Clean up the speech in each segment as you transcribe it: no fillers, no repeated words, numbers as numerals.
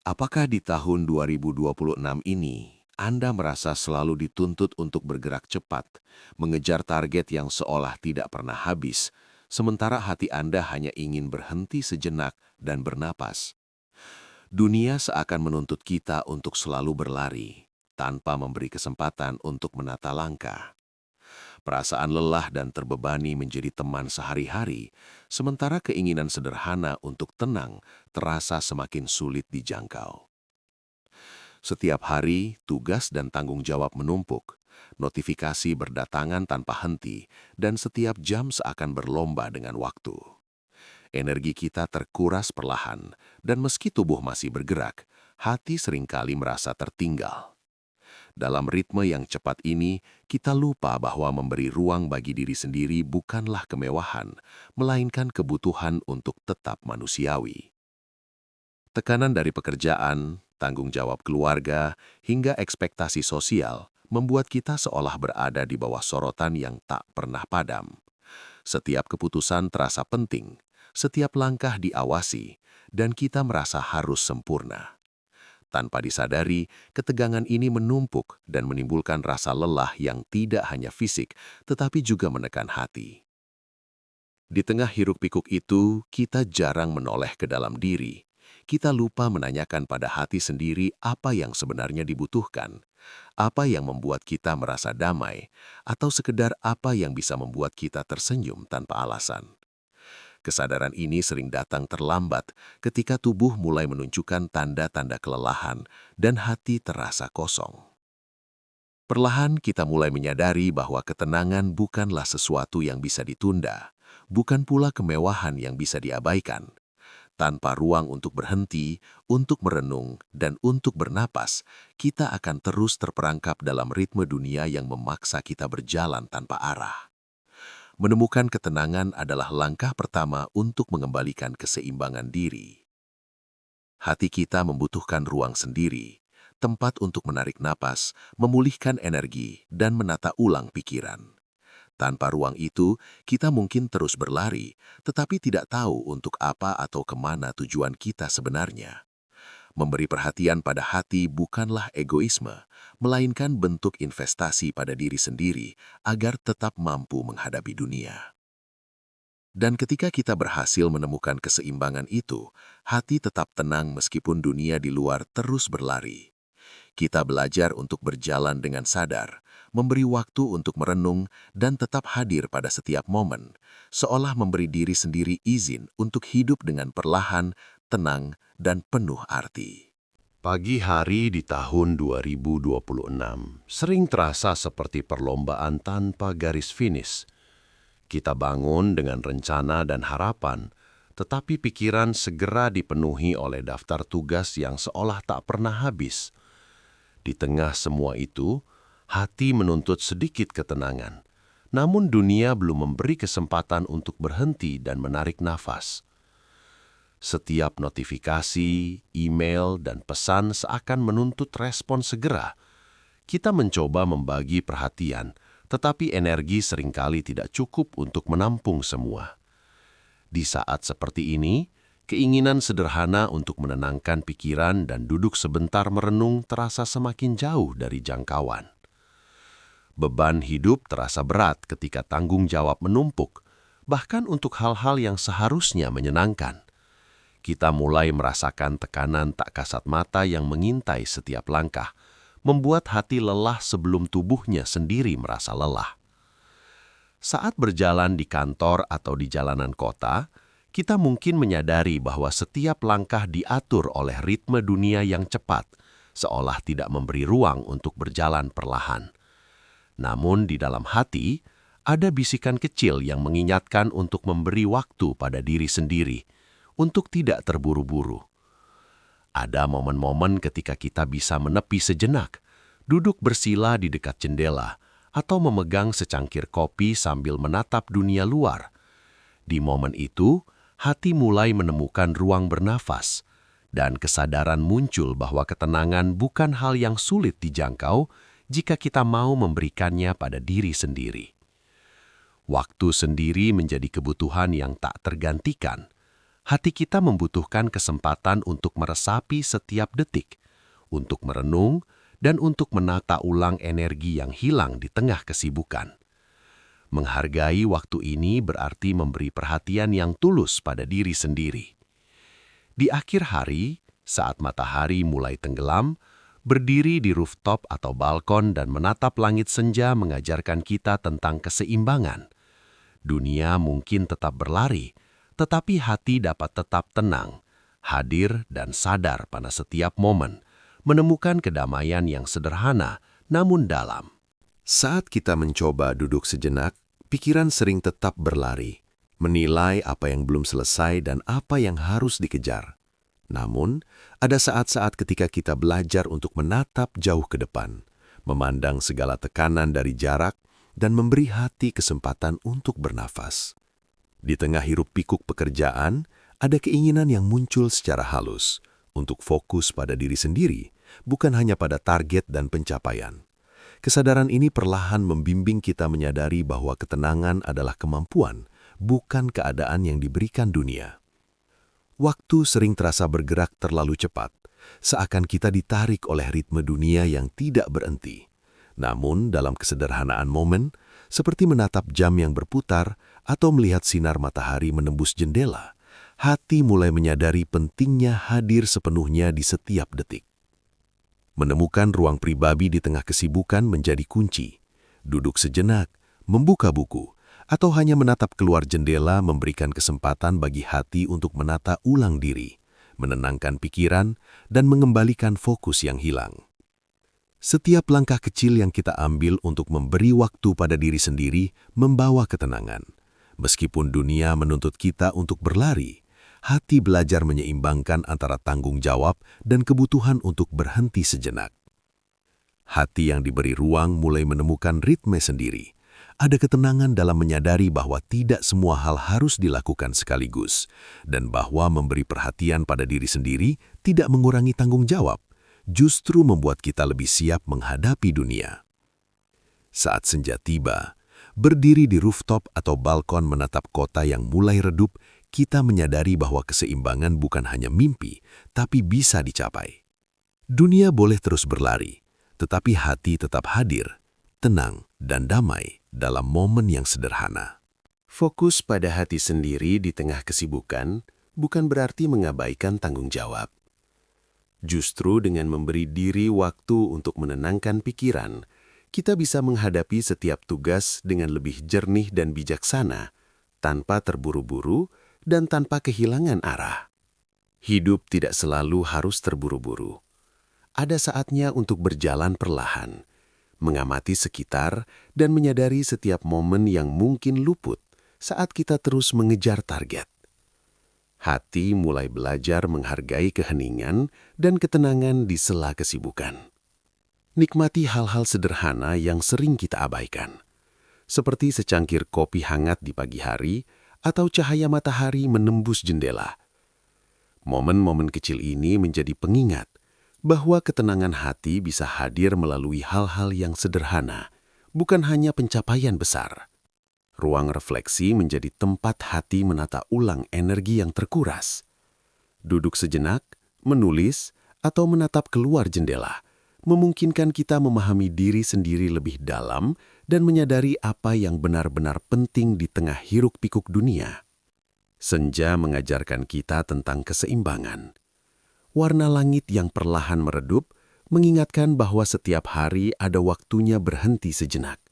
Apakah di tahun 2026 ini, Anda merasa selalu dituntut untuk bergerak cepat, mengejar target yang seolah tidak pernah habis, sementara hati Anda hanya ingin berhenti sejenak dan bernapas? Dunia seakan menuntut kita untuk selalu berlari, tanpa memberi kesempatan untuk menata langkah. Perasaan lelah dan terbebani menjadi teman sehari-hari, sementara keinginan sederhana untuk tenang terasa semakin sulit dijangkau. Setiap hari, tugas dan tanggung jawab menumpuk, notifikasi berdatangan tanpa henti, dan setiap jam seakan berlomba dengan waktu. Energi kita terkuras perlahan, dan meski tubuh masih bergerak, hati seringkali merasa tertinggal. Dalam ritme yang cepat ini, kita lupa bahwa memberi ruang bagi diri sendiri bukanlah kemewahan, melainkan kebutuhan untuk tetap manusiawi. Tekanan dari pekerjaan, tanggung jawab keluarga, hingga ekspektasi sosial membuat kita seolah berada di bawah sorotan yang tak pernah padam. Setiap keputusan terasa penting, setiap langkah diawasi, dan kita merasa harus sempurna. Tanpa disadari, ketegangan ini menumpuk dan menimbulkan rasa lelah yang tidak hanya fisik, tetapi juga menekan hati. Di tengah hiruk-pikuk itu, kita jarang menoleh ke dalam diri. Kita lupa menanyakan pada hati sendiri apa yang sebenarnya dibutuhkan, apa yang membuat kita merasa damai, atau sekedar apa yang bisa membuat kita tersenyum tanpa alasan. Kesadaran ini sering datang terlambat ketika tubuh mulai menunjukkan tanda-tanda kelelahan dan hati terasa kosong. Perlahan kita mulai menyadari bahwa ketenangan bukanlah sesuatu yang bisa ditunda, bukan pula kemewahan yang bisa diabaikan. Tanpa ruang untuk berhenti, untuk merenung, dan untuk bernapas, kita akan terus terperangkap dalam ritme dunia yang memaksa kita berjalan tanpa arah. Menemukan ketenangan adalah langkah pertama untuk mengembalikan keseimbangan diri. Hati kita membutuhkan ruang sendiri, tempat untuk menarik napas, memulihkan energi, dan menata ulang pikiran. Tanpa ruang itu, kita mungkin terus berlari, tetapi tidak tahu untuk apa atau kemana tujuan kita sebenarnya. Memberi perhatian pada hati bukanlah egoisme, melainkan bentuk investasi pada diri sendiri agar tetap mampu menghadapi dunia. Dan ketika kita berhasil menemukan keseimbangan itu, hati tetap tenang meskipun dunia di luar terus berlari. Kita belajar untuk berjalan dengan sadar, memberi waktu untuk merenung, dan tetap hadir pada setiap momen, seolah memberi diri sendiri izin untuk hidup dengan perlahan, tenang, dan penuh arti. Pagi hari di tahun 2026 sering terasa seperti perlombaan tanpa garis finish. Kita bangun dengan rencana dan harapan, tetapi pikiran segera dipenuhi oleh daftar tugas yang seolah tak pernah habis. Di tengah semua itu, hati menuntut sedikit ketenangan. Namun dunia belum memberi kesempatan untuk berhenti dan menarik nafas. Setiap notifikasi, email, dan pesan seakan menuntut respon segera. Kita mencoba membagi perhatian, tetapi energi seringkali tidak cukup untuk menampung semua. Di saat seperti ini, keinginan sederhana untuk menenangkan pikiran dan duduk sebentar merenung terasa semakin jauh dari jangkauan. Beban hidup terasa berat ketika tanggung jawab menumpuk, bahkan untuk hal-hal yang seharusnya menyenangkan. Kita mulai merasakan tekanan tak kasat mata yang mengintai setiap langkah, membuat hati lelah sebelum tubuhnya sendiri merasa lelah. Saat berjalan di kantor atau di jalanan kota, kita mungkin menyadari bahwa setiap langkah diatur oleh ritme dunia yang cepat, seolah tidak memberi ruang untuk berjalan perlahan. Namun di dalam hati, ada bisikan kecil yang mengingatkan untuk memberi waktu pada diri sendiri, untuk tidak terburu-buru. Ada momen-momen ketika kita bisa menepi sejenak, duduk bersila di dekat jendela, atau memegang secangkir kopi sambil menatap dunia luar. Di momen itu, hati mulai menemukan ruang bernafas, dan kesadaran muncul bahwa ketenangan bukan hal yang sulit dijangkau jika kita mau memberikannya pada diri sendiri. Waktu sendiri menjadi kebutuhan yang tak tergantikan. Hati kita membutuhkan kesempatan untuk meresapi setiap detik, untuk merenung, dan untuk menata ulang energi yang hilang di tengah kesibukan. Menghargai waktu ini berarti memberi perhatian yang tulus pada diri sendiri. Di akhir hari, saat matahari mulai tenggelam, berdiri di rooftop atau balkon dan menatap langit senja mengajarkan kita tentang keseimbangan. Dunia mungkin tetap berlari, tetapi hati dapat tetap tenang, hadir dan sadar pada setiap momen, menemukan kedamaian yang sederhana namun dalam. Saat kita mencoba duduk sejenak, pikiran sering tetap berlari, menilai apa yang belum selesai dan apa yang harus dikejar. Namun, ada saat-saat ketika kita belajar untuk menatap jauh ke depan, memandang segala tekanan dari jarak, dan memberi hati kesempatan untuk bernafas. Di tengah hiruk-pikuk pekerjaan, ada keinginan yang muncul secara halus untuk fokus pada diri sendiri, bukan hanya pada target dan pencapaian. Kesadaran ini perlahan membimbing kita menyadari bahwa ketenangan adalah kemampuan, bukan keadaan yang diberikan dunia. Waktu sering terasa bergerak terlalu cepat, seakan kita ditarik oleh ritme dunia yang tidak berhenti. Namun, dalam kesederhanaan momen, seperti menatap jam yang berputar atau melihat sinar matahari menembus jendela, hati mulai menyadari pentingnya hadir sepenuhnya di setiap detik. Menemukan ruang pribadi di tengah kesibukan menjadi kunci. Duduk sejenak, membuka buku, atau hanya menatap keluar jendela memberikan kesempatan bagi hati untuk menata ulang diri, menenangkan pikiran, dan mengembalikan fokus yang hilang. Setiap langkah kecil yang kita ambil untuk memberi waktu pada diri sendiri membawa ketenangan. Meskipun dunia menuntut kita untuk berlari, hati belajar menyeimbangkan antara tanggung jawab dan kebutuhan untuk berhenti sejenak. Hati yang diberi ruang mulai menemukan ritme sendiri. Ada ketenangan dalam menyadari bahwa tidak semua hal harus dilakukan sekaligus, dan bahwa memberi perhatian pada diri sendiri tidak mengurangi tanggung jawab, justru membuat kita lebih siap menghadapi dunia. Saat senja tiba, berdiri di rooftop atau balkon menatap kota yang mulai redup, kita menyadari bahwa keseimbangan bukan hanya mimpi, tapi bisa dicapai. Dunia boleh terus berlari, tetapi hati tetap hadir, tenang, dan damai dalam momen yang sederhana. Fokus pada hati sendiri di tengah kesibukan bukan berarti mengabaikan tanggung jawab. Justru dengan memberi diri waktu untuk menenangkan pikiran, kita bisa menghadapi setiap tugas dengan lebih jernih dan bijaksana, tanpa terburu-buru dan tanpa kehilangan arah. Hidup tidak selalu harus terburu-buru. Ada saatnya untuk berjalan perlahan, mengamati sekitar, dan menyadari setiap momen yang mungkin luput saat kita terus mengejar target. Hati mulai belajar menghargai keheningan dan ketenangan di sela kesibukan. Nikmati hal-hal sederhana yang sering kita abaikan, seperti secangkir kopi hangat di pagi hari atau cahaya matahari menembus jendela. Momen-momen kecil ini menjadi pengingat bahwa ketenangan hati bisa hadir melalui hal-hal yang sederhana, bukan hanya pencapaian besar. Ruang refleksi menjadi tempat hati menata ulang energi yang terkuras. Duduk sejenak, menulis, atau menatap keluar jendela memungkinkan kita memahami diri sendiri lebih dalam dan menyadari apa yang benar-benar penting di tengah hiruk-pikuk dunia. Senja mengajarkan kita tentang keseimbangan. Warna langit yang perlahan meredup mengingatkan bahwa setiap hari ada waktunya berhenti sejenak,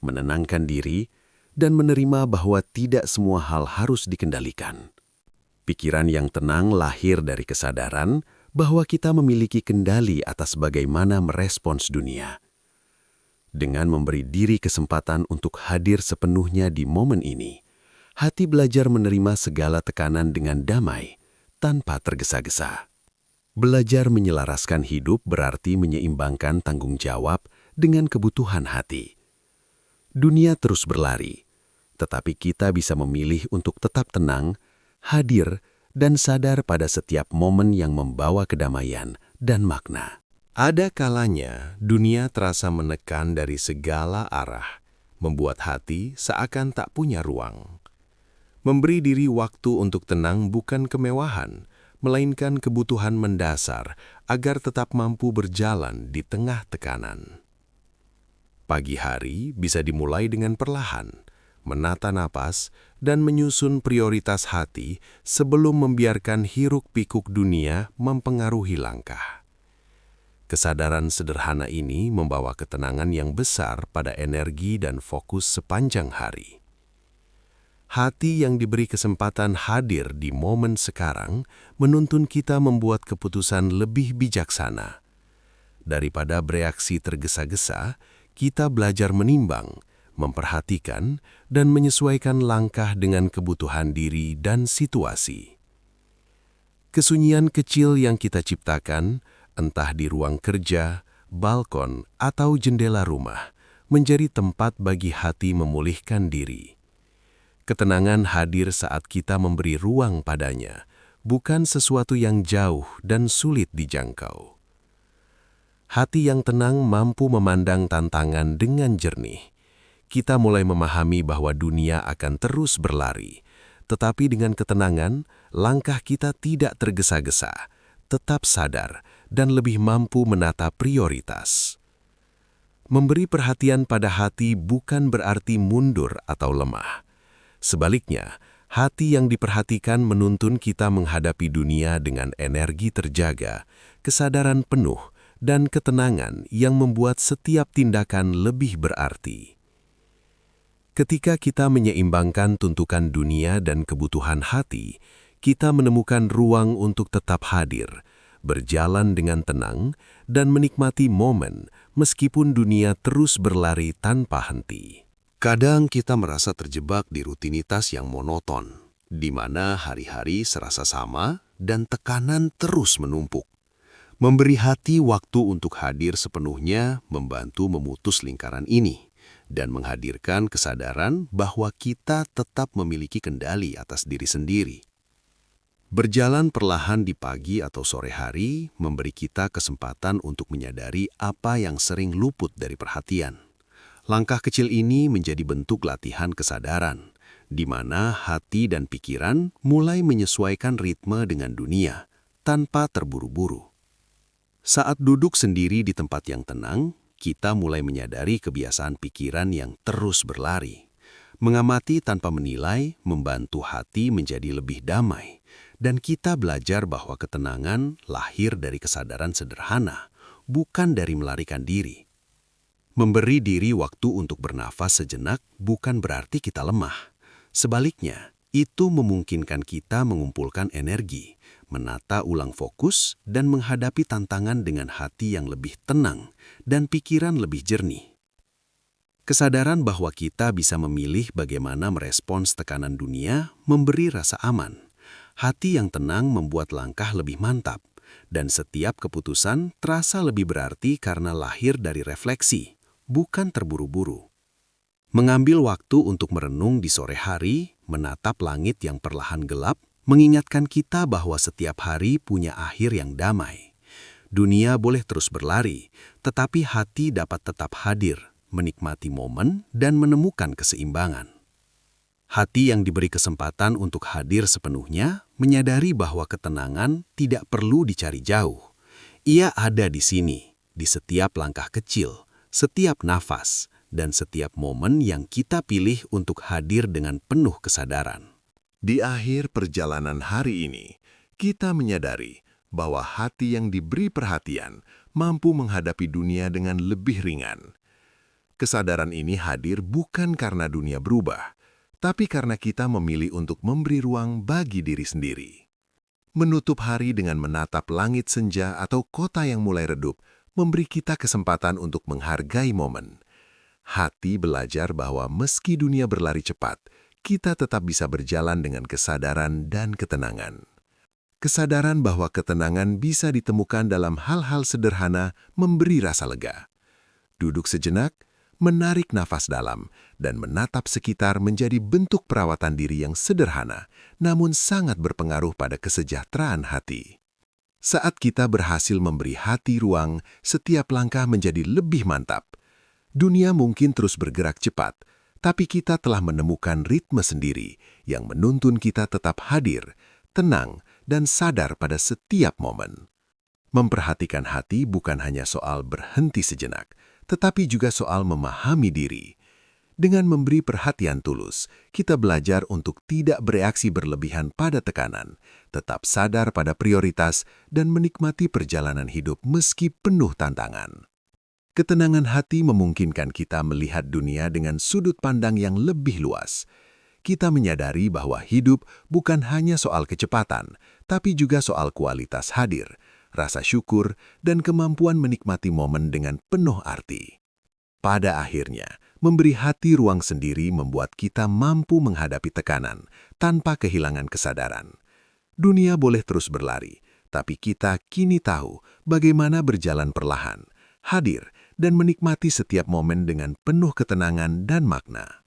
menenangkan diri, dan menerima bahwa tidak semua hal harus dikendalikan. Pikiran yang tenang lahir dari kesadaran bahwa kita memiliki kendali atas bagaimana merespons dunia. Dengan memberi diri kesempatan untuk hadir sepenuhnya di momen ini, hati belajar menerima segala tekanan dengan damai, tanpa tergesa-gesa. Belajar menyelaraskan hidup berarti menyeimbangkan tanggung jawab dengan kebutuhan hati. Dunia terus berlari, tetapi kita bisa memilih untuk tetap tenang, hadir, dan sadar pada setiap momen yang membawa kedamaian dan makna. Ada kalanya dunia terasa menekan dari segala arah, membuat hati seakan tak punya ruang. Memberi diri waktu untuk tenang bukan kemewahan, melainkan kebutuhan mendasar agar tetap mampu berjalan di tengah tekanan. Pagi hari bisa dimulai dengan perlahan, menata napas, dan menyusun prioritas hati sebelum membiarkan hiruk-pikuk dunia mempengaruhi langkah. Kesadaran sederhana ini membawa ketenangan yang besar pada energi dan fokus sepanjang hari. Hati yang diberi kesempatan hadir di momen sekarang menuntun kita membuat keputusan lebih bijaksana. Daripada bereaksi tergesa-gesa, kita belajar menimbang, memperhatikan, dan menyesuaikan langkah dengan kebutuhan diri dan situasi. Kesunyian kecil yang kita ciptakan, entah di ruang kerja, balkon, atau jendela rumah, menjadi tempat bagi hati memulihkan diri. Ketenangan hadir saat kita memberi ruang padanya, bukan sesuatu yang jauh dan sulit dijangkau. Hati yang tenang mampu memandang tantangan dengan jernih. Kita mulai memahami bahwa dunia akan terus berlari, tetapi dengan ketenangan, langkah kita tidak tergesa-gesa, tetap sadar, dan lebih mampu menata prioritas. Memberi perhatian pada hati bukan berarti mundur atau lemah. Sebaliknya, hati yang diperhatikan menuntun kita menghadapi dunia dengan energi terjaga, kesadaran penuh, dan ketenangan yang membuat setiap tindakan lebih berarti. Ketika kita menyeimbangkan tuntukan dunia dan kebutuhan hati, kita menemukan ruang untuk tetap hadir, berjalan dengan tenang, dan menikmati momen meskipun dunia terus berlari tanpa henti. Kadang kita merasa terjebak di rutinitas yang monoton, di mana hari-hari serasa sama dan tekanan terus menumpuk. Memberi hati waktu untuk hadir sepenuhnya membantu memutus lingkaran ini dan menghadirkan kesadaran bahwa kita tetap memiliki kendali atas diri sendiri. Berjalan perlahan di pagi atau sore hari memberi kita kesempatan untuk menyadari apa yang sering luput dari perhatian. Langkah kecil ini menjadi bentuk latihan kesadaran, di mana hati dan pikiran mulai menyesuaikan ritme dengan dunia tanpa terburu-buru. Saat duduk sendiri di tempat yang tenang, kita mulai menyadari kebiasaan pikiran yang terus berlari. Mengamati tanpa menilai membantu hati menjadi lebih damai, dan kita belajar bahwa ketenangan lahir dari kesadaran sederhana, bukan dari melarikan diri. Memberi diri waktu untuk bernafas sejenak bukan berarti kita lemah. Sebaliknya, itu memungkinkan kita mengumpulkan energi, menata ulang fokus, dan menghadapi tantangan dengan hati yang lebih tenang dan pikiran lebih jernih. Kesadaran bahwa kita bisa memilih bagaimana merespons tekanan dunia memberi rasa aman. Hati yang tenang membuat langkah lebih mantap, dan setiap keputusan terasa lebih berarti karena lahir dari refleksi, bukan terburu-buru. Mengambil waktu untuk merenung di sore hari, menatap langit yang perlahan gelap, mengingatkan kita bahwa setiap hari punya akhir yang damai. Dunia boleh terus berlari, tetapi hati dapat tetap hadir, menikmati momen, dan menemukan keseimbangan. Hati yang diberi kesempatan untuk hadir sepenuhnya menyadari bahwa ketenangan tidak perlu dicari jauh. Ia ada di sini, di setiap langkah kecil, setiap nafas, dan setiap momen yang kita pilih untuk hadir dengan penuh kesadaran. Di akhir perjalanan hari ini, kita menyadari bahwa hati yang diberi perhatian mampu menghadapi dunia dengan lebih ringan. Kesadaran ini hadir bukan karena dunia berubah, tapi karena kita memilih untuk memberi ruang bagi diri sendiri. Menutup hari dengan menatap langit senja atau kota yang mulai redup, memberi kita kesempatan untuk menghargai momen. Hati belajar bahwa meski dunia berlari cepat, kita tetap bisa berjalan dengan kesadaran dan ketenangan. Kesadaran bahwa ketenangan bisa ditemukan dalam hal-hal sederhana memberi rasa lega. Duduk sejenak, menarik nafas dalam, dan menatap sekitar menjadi bentuk perawatan diri yang sederhana, namun sangat berpengaruh pada kesejahteraan hati. Saat kita berhasil memberi hati ruang, setiap langkah menjadi lebih mantap. Dunia mungkin terus bergerak cepat, Tapi kita telah menemukan ritme sendiri yang menuntun kita tetap hadir, tenang, dan sadar pada setiap momen. Memperhatikan hati bukan hanya soal berhenti sejenak, tetapi juga soal memahami diri. Dengan memberi perhatian tulus, kita belajar untuk tidak bereaksi berlebihan pada tekanan, tetap sadar pada prioritas, dan menikmati perjalanan hidup meski penuh tantangan. Ketenangan hati memungkinkan kita melihat dunia dengan sudut pandang yang lebih luas. Kita menyadari bahwa hidup bukan hanya soal kecepatan, tapi juga soal kualitas hadir, rasa syukur, dan kemampuan menikmati momen dengan penuh arti. Pada akhirnya, memberi hati ruang sendiri membuat kita mampu menghadapi tekanan tanpa kehilangan kesadaran. Dunia boleh terus berlari, tapi kita kini tahu bagaimana berjalan perlahan, hadir, dan menikmati setiap momen dengan penuh ketenangan dan makna.